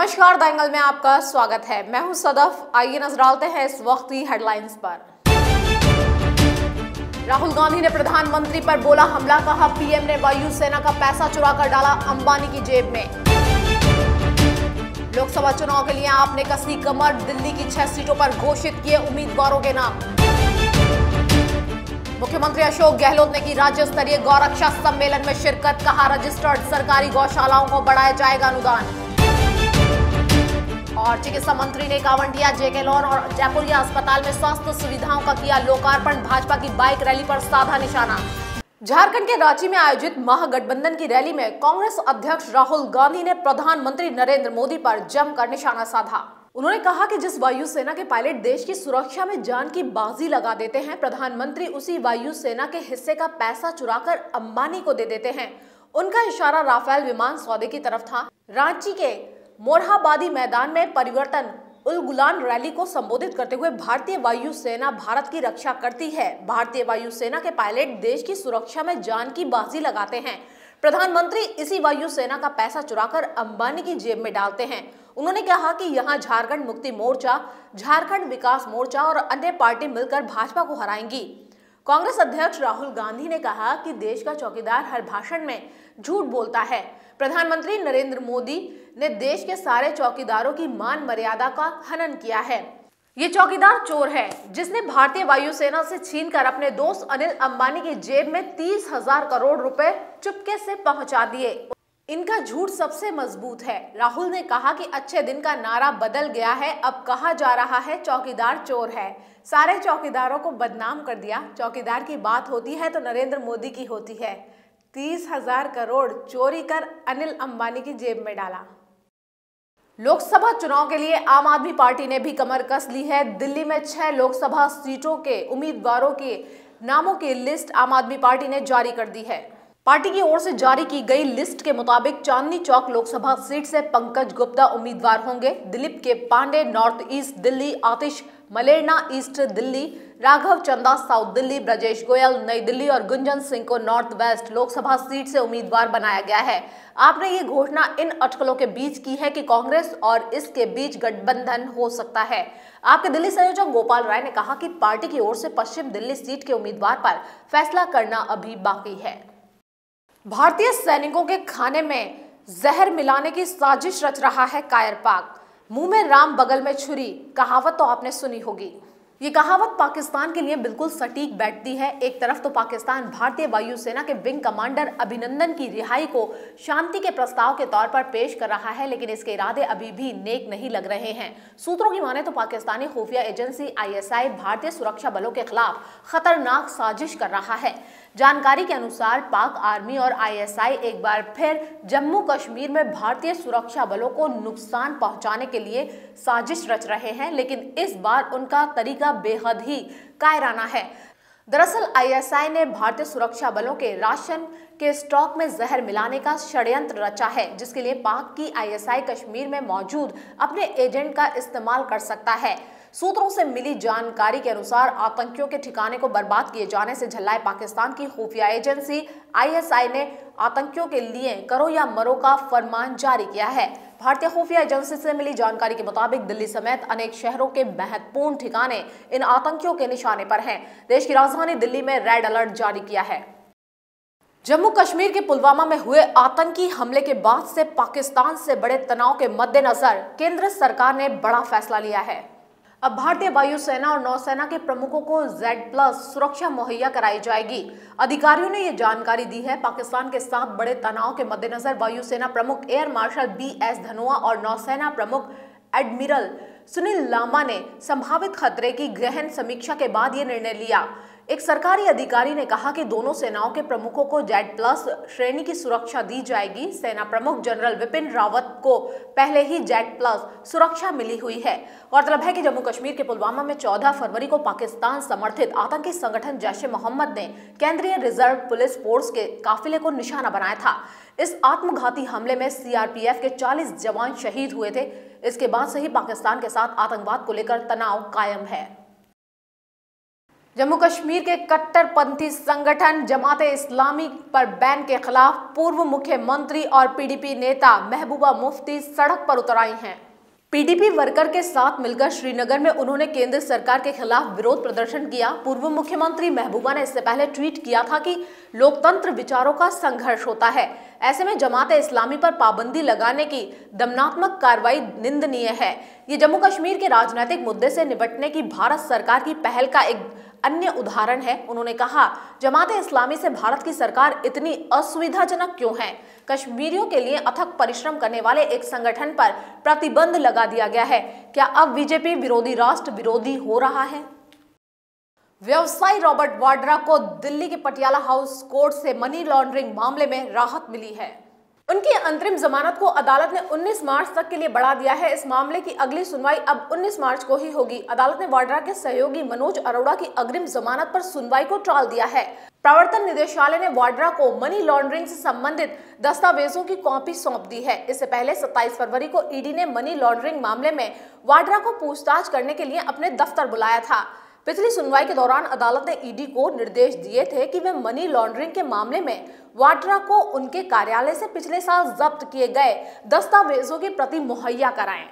नमस्कार, the angle में आपका स्वागत है। मैं हूं सदफ। आइए नजर डालते हैं इस वक्त की हेडलाइंस पर। राहुल गांधी ने प्रधानमंत्री पर बोला हमला, कहा पीएम ने वायुसेना का पैसा चुराकर डाला अंबानी की जेब में। लोकसभा चुनाव के लिए आपने कसी कमर, दिल्ली की 6 सीटों पर घोषित किए उम्मीदवारों के नाम। मुख्यमंत्री अशोक गहलोत ने की राज्य स्तरीय गौरक्षा सम्मेलन में शिरकत, कहा रजिस्टर्ड सरकारी गौशालाओं को बढ़ाया जाएगा अनुदान। और चिकित्सा मंत्री ने कावंटिया, जेके लॉन और जयपुरिया अस्पताल में स्वास्थ्य सुविधाओं का किया लोकार्पण, भाजपा की बाइक रैली पर साधा निशाना। झारखंड के रांची में आयोजित महागठबंधन की रैली में कांग्रेस अध्यक्ष राहुल गांधी ने प्रधानमंत्री नरेंद्र मोदी पर जमकर निशाना साधा। उन्होंने कहा कि जिस वायुसेना के पायलट देश की सुरक्षा में जान की बाजी लगा देते हैं, प्रधानमंत्री उसी वायुसेना के हिस्से का पैसा चुराकर अंबानी को दे देते हैं। उनका इशारा राफेल विमान सौदे की तरफ था। रांची के मोरहाबादी मैदान में परिवर्तन उल गुलान रैली को संबोधित करते हुए भारतीय वायुसेना भारत की रक्षा करती है। भारतीय वायुसेना के पायलट देश की सुरक्षा में जान की बाजी लगाते हैं। प्रधानमंत्री इसी वायुसेना का पैसा चुराकर अंबानी की जेब में डालते हैं। उन्होंने कहा कि यहाँ झारखंड मुक्ति मोर्चा, झारखंड विकास मोर्चा और अन्य पार्टी मिलकर भाजपा को हराएंगी। कांग्रेस अध्यक्ष राहुल गांधी ने कहा कि देश का चौकीदार हर भाषण में झूठ बोलता है। प्रधानमंत्री नरेंद्र मोदी ने देश के सारे चौकीदारों की मान मर्यादा का हनन किया है। ये चौकीदार चोर है जिसने भारतीय वायुसेना से छीनकर अपने दोस्त अनिल अंबानी की जेब में 30,000 करोड़ रुपए चुपके से पहुंचा दिए। इनका झूठ सबसे मजबूत है। राहुल ने कहा कि अच्छे दिन का नारा बदल गया है, अब कहा जा रहा है चौकीदार चोर है। सारे चौकीदारों को बदनाम कर दिया। चौकीदार की बात होती है तो नरेंद्र मोदी की होती है। 30,000 करोड़ चोरी कर अनिल अंबानी की जेब में डाला। लोकसभा चुनाव के लिए आम आदमी पार्टी ने भी कमर कस ली है। दिल्ली में 6 लोकसभा सीटों के उम्मीदवारों के नामों की लिस्ट आम आदमी पार्टी ने जारी कर दी है। पार्टी की ओर से जारी की गई लिस्ट के मुताबिक चांदनी चौक लोकसभा सीट से पंकज गुप्ता उम्मीदवार होंगे। दिलीप के पांडे नॉर्थ ईस्ट दिल्ली, आतिश मलेरना ईस्ट दिल्ली, राघव चंदा साउथ दिल्ली, ब्रजेश गोयल नई दिल्ली और गुंजन सिंह को नॉर्थ वेस्ट लोकसभा सीट से उम्मीदवार बनाया गया है। आपने ये घोषणा इन अटकलों के बीच की है कि कांग्रेस और इसके बीच गठबंधन हो सकता है। आपके दिल्ली संयोजक गोपाल राय ने कहा कि पार्टी की ओर से पश्चिम दिल्ली सीट के उम्मीदवार पर फैसला करना अभी बाकी है। भारतीय सैनिकों के खाने में जहर मिलाने की साजिश रच रहा है कायर पाक। मुंह में राम बगल में छुरी, कहावत तो आपने सुनी होगी। ये कहावत पाकिस्तान के लिए बिल्कुल सटीक बैठती है। एक तरफ तो पाकिस्तान भारतीय वायुसेना के विंग कमांडर अभिनंदन की रिहाई को शांति के प्रस्ताव के तौर पर पेश कर रहा है, लेकिन इसके इरादे अभी भी नेक नहीं लग रहे हैं। सूत्रों की माने तो पाकिस्तानी खुफिया एजेंसी ISI भारतीय सुरक्षा बलों के खिलाफ खतरनाक साजिश कर रहा है। जानकारी के अनुसार पाक आर्मी और ISI एक बार फिर जम्मू कश्मीर में भारतीय सुरक्षा बलों को नुकसान पहुंचाने के लिए साजिश रच रहे हैं, लेकिन इस बार उनका तरीका बेहद ही कायराना है। दरअसल ISI ने भारतीय सुरक्षा बलों के राशन के स्टॉक में जहर मिलाने का षड्यंत्र रचा है, जिसके लिए पाक की ISI कश्मीर में मौजूद अपने एजेंट का इस्तेमाल कर सकता है। सूत्रों से मिली जानकारी के अनुसार आतंकियों के ठिकाने को बर्बाद किए जाने से झल्लाए पाकिस्तान की खुफिया एजेंसी ISI ने आतंकियों के लिए करो या मरो का फरमान जारी किया है। भारतीय खुफिया एजेंसी से मिली जानकारी के मुताबिक दिल्ली समेत अनेक शहरों के महत्वपूर्ण ठिकाने इन आतंकियों के निशाने पर हैं। देश की राजधानी दिल्ली में रेड अलर्ट जारी किया है। जम्मू कश्मीर के पुलवामा में हुए आतंकी हमले के बाद से पाकिस्तान से बड़े तनाव के मद्देनजर केंद्र सरकार ने बड़ा फैसला लिया है। अब भारतीय वायुसेना और नौसेना के प्रमुखों को Z+ सुरक्षा मुहैया कराई जाएगी। अधिकारियों ने ये जानकारी दी है। पाकिस्तान के साथ बड़े तनाव के मद्देनजर वायुसेना प्रमुख एयर मार्शल BS धनोआ और नौसेना प्रमुख एडमिरल सुनील लांबा ने संभावित खतरे की गहन समीक्षा के बाद ये निर्णय लिया। एक सरकारी अधिकारी ने कहा कि दोनों सेनाओं के प्रमुखों को Z+ श्रेणी की सुरक्षा दी जाएगी। सेना प्रमुख जनरल विपिन रावत को पहले ही Z+ सुरक्षा मिली हुई है। गौरतलब है कि जम्मू कश्मीर के पुलवामा में 14 फरवरी को पाकिस्तान समर्थित आतंकी संगठन जैश-ए-मोहम्मद ने केंद्रीय रिजर्व पुलिस फोर्स के काफिले को निशाना बनाया था। इस आत्मघाती हमले में CRPF के 40 जवान शहीद हुए थे। इसके बाद से ही पाकिस्तान के साथ आतंकवाद को लेकर तनाव कायम है। जम्मू कश्मीर के कट्टरपंथी संगठन जमाते इस्लामी पर बैन के खिलाफ पूर्व मुख्यमंत्री और पीडीपी नेता महबूबा मुफ्ती सड़क पर उतर आई हैं। पीडीपी वर्कर के साथ मिलकर श्रीनगर में उन्होंने केंद्र सरकार के खिलाफ विरोध प्रदर्शन किया। पूर्व मुख्यमंत्री महबूबा ने इससे पहले ट्वीट किया था कि लोकतंत्र विचारों का संघर्ष होता है, ऐसे में जमाते इस्लामी पर पाबंदी लगाने की दमनात्मक कार्रवाई निंदनीय है। ये जम्मू कश्मीर के राजनीतिक मुद्दे से निपटने की भारत सरकार की पहल का एक अन्य उदाहरण है। उन्होंने कहा, जमाते इस्लामी से भारत की सरकार इतनी असुविधाजनक क्यों है? कश्मीरियों के लिए अथक परिश्रम करने वाले एक संगठन पर प्रतिबंध लगा दिया गया है। क्या अब बीजेपी विरोधी राष्ट्र विरोधी हो रहा है? व्यवसायी रॉबर्ट वाड्रा को दिल्ली के पटियाला हाउस कोर्ट से मनी लॉन्ड्रिंग मामले में राहत मिली है। उनकी अंतरिम जमानत को अदालत ने 19 मार्च तक के लिए बढ़ा दिया है। इस मामले की अगली सुनवाई अब 19 मार्च को ही होगी। अदालत ने वाड्रा के सहयोगी मनोज अरोड़ा की अग्रिम जमानत पर सुनवाई को टाल दिया है। प्रवर्तन निदेशालय ने वाड्रा को मनी लॉन्ड्रिंग से संबंधित दस्तावेजों की कॉपी सौंप दी है। इससे पहले 27 फरवरी को ईडी ने मनी लॉन्ड्रिंग मामले में वाड्रा को पूछताछ करने के लिए अपने दफ्तर बुलाया था। पिछली सुनवाई के दौरान अदालत ने ईडी को निर्देश दिए थे कि वे मनी लॉन्ड्रिंग के मामले में वाड्रा को उनके कार्यालय से पिछले साल जब्त किए गए दस्तावेजों की प्रति मुहैया कराएं।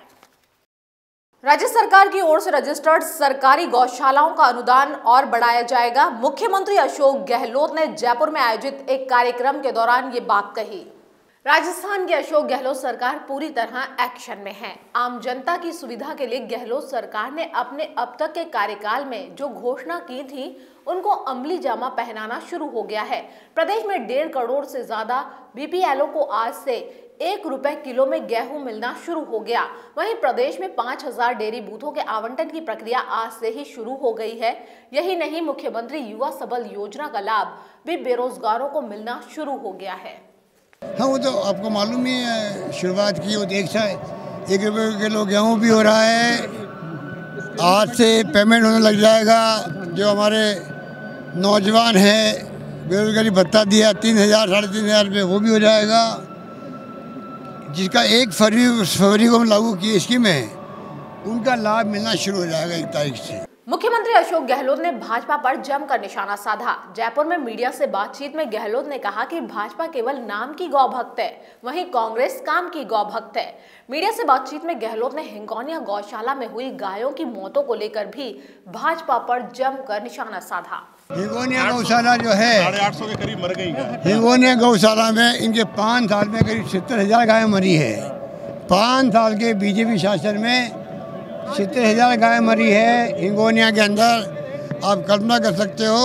राज्य सरकार की ओर से रजिस्टर्ड सरकारी गौशालाओं का अनुदान और बढ़ाया जाएगा। मुख्यमंत्री अशोक गहलोत ने जयपुर में आयोजित एक कार्यक्रम के दौरान ये बात कही। राजस्थान की अशोक गहलोत सरकार पूरी तरह एक्शन में है। आम जनता की सुविधा के लिए गहलोत सरकार ने अपने अब तक के कार्यकाल में जो घोषणा की थी उनको अमली जामा पहनाना शुरू हो गया है। प्रदेश में 1.5 करोड़ से ज्यादा बीपीएलओ को आज से 1 रुपए किलो में गेहूं मिलना शुरू हो गया। वहीं प्रदेश में 5000 डेयरी बूथों के आवंटन की प्रक्रिया आज से ही शुरू हो गई है। यही नहीं, मुख्यमंत्री युवा सबल योजना का लाभ भी बेरोजगारों को मिलना शुरू हो गया है। हाँ, वो तो आपको मालूम ही है, शुरुआत की वो देखा है। 1 रुपये किलो गेहूँ भी हो रहा है। आज से पेमेंट होने लग जाएगा। जो हमारे नौजवान हैं बेरोजगारी भत्ता दिया 3000 साढ़े 3000 रुपये, वो भी हो जाएगा। जिसका 1 फरवरी को हम लागू किए स्कीम है, उनका लाभ मिलना शुरू हो जाएगा 1 तारीख से। मुख्यमंत्री अशोक गहलोत ने भाजपा पर जमकर निशाना साधा। जयपुर में मीडिया से बातचीत में गहलोत ने कहा कि भाजपा केवल नाम की गौभक्त है, वहीं कांग्रेस काम की गौभक्त है। मीडिया से बातचीत में गहलोत ने हिंगोनिया गौशाला में हुई गायों की मौतों को लेकर भी भाजपा पर जमकर निशाना साधा। हिंगोनिया गौशाला जो है 850 के करीब मर गई है। हिंगोनिया गौशाला में इनके 5 साल में करीब 70,000 गायें मरी है। 5 साल के बीजेपी शासन में 70,000 गाय मरी है हिंगोनिया के अंदर। आप कल्पना कर सकते हो,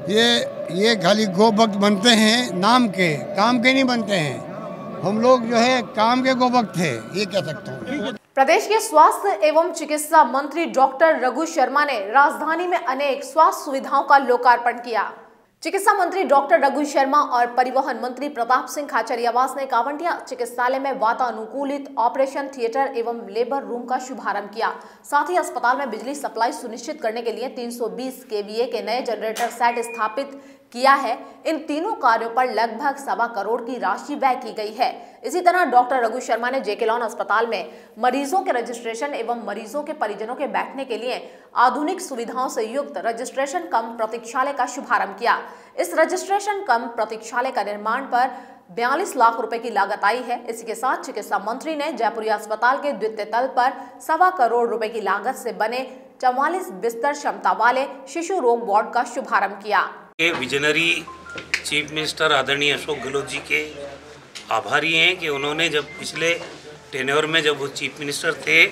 ये खाली गोभक्त बनते हैं, नाम के, काम के नहीं बनते हैं। हम लोग जो है काम के गोभक्त थे, ये कह सकता हूँ। प्रदेश के स्वास्थ्य एवं चिकित्सा मंत्री डॉक्टर रघु शर्मा ने राजधानी में अनेक स्वास्थ्य सुविधाओं का लोकार्पण किया। चिकित्सा मंत्री डॉक्टर रघु शर्मा और परिवहन मंत्री प्रताप सिंह खाचरियावास ने कावंटिया चिकित्सालय में वातानुकूलित ऑपरेशन थिएटर एवं लेबर रूम का शुभारंभ किया। साथ ही अस्पताल में बिजली सप्लाई सुनिश्चित करने के लिए 320 केवीए के नए जनरेटर सेट स्थापित किया है। इन तीनों कार्यों पर लगभग 1.25 करोड़ की राशि व्यय की गई है। इसी तरह डॉक्टर रघु शर्मा ने जेके लॉन अस्पताल में मरीजों के रजिस्ट्रेशन एवं मरीजों के परिजनों के बैठने के लिए आधुनिक सुविधाओं से युक्त रजिस्ट्रेशन कम प्रतीक्षालय का शुभारंभ किया। इस रजिस्ट्रेशन कम प्रतीक्षालय का निर्माण पर 42 लाख रुपए की लागत आई है। इसी के साथ चिकित्सा मंत्री ने जयपुरिया अस्पताल के द्वितीय तल पर 1.25 करोड़ रुपए की लागत से बने 44 बिस्तर क्षमता वाले शिशु रोग वार्ड का शुभारंभ किया। विजनरी चीफ मिनिस्टर आदरणीय अशोक गहलोत जी के आभारी हैं कि उन्होंने जब पिछले टेन्योर में जब वो चीफ मिनिस्टर थे,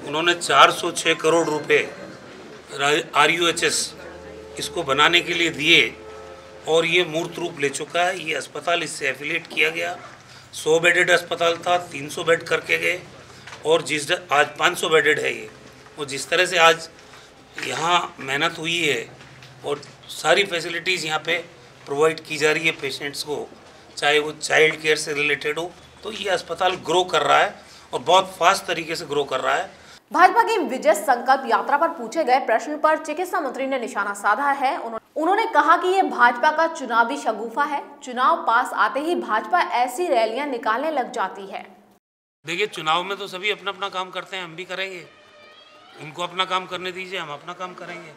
उन्होंने 406 करोड़ रुपए RUHS इसको बनाने के लिए दिए और ये मूर्त रूप ले चुका है। ये अस्पताल इससे एफिलिएट किया गया। 100 बेडेड अस्पताल था, 300 बेड करके गए और आज 500 बेडेड है ये। और जिस तरह से आज यहाँ मेहनत हुई है और सारी फैसिलिटीज़ यहाँ पे प्रोवाइड की जा रही है पेशेंट्स को, चाहे वो चाइल्ड केयर से रिलेटेड हो, तो ये अस्पताल ग्रो कर रहा है और बहुत फास्ट तरीके से ग्रो कर रहा है। भाजपा की विजय संकल्प यात्रा पर पूछे गए प्रश्न पर चिकित्सा मंत्री ने निशाना साधा है। उन्होंने कहा कि ये भाजपा का चुनावी शगुफा है। चुनाव पास आते ही भाजपा ऐसी रैलियां निकालने लग जाती है। देखिए, चुनाव में तो सभी अपना अपना काम करते हैं, हम भी करेंगे। उनको अपना काम करने दीजिए, हम अपना काम करेंगे।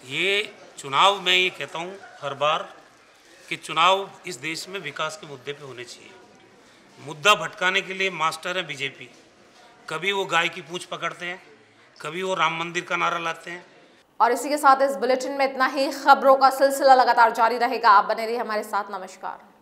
ये चुनाव, मैं ये कहता हूँ हर बार कि चुनाव इस देश में विकास के मुद्दे पे होने चाहिए। मुद्दा भटकाने के लिए मास्टर है बीजेपी। कभी वो गाय की पूंछ पकड़ते हैं, कभी वो राम मंदिर का नारा लाते हैं। और इसी के साथ इस बुलेटिन में इतना ही। खबरों का सिलसिला लगातार जारी रहेगा। आप बने रहिए हमारे साथ। नमस्कार।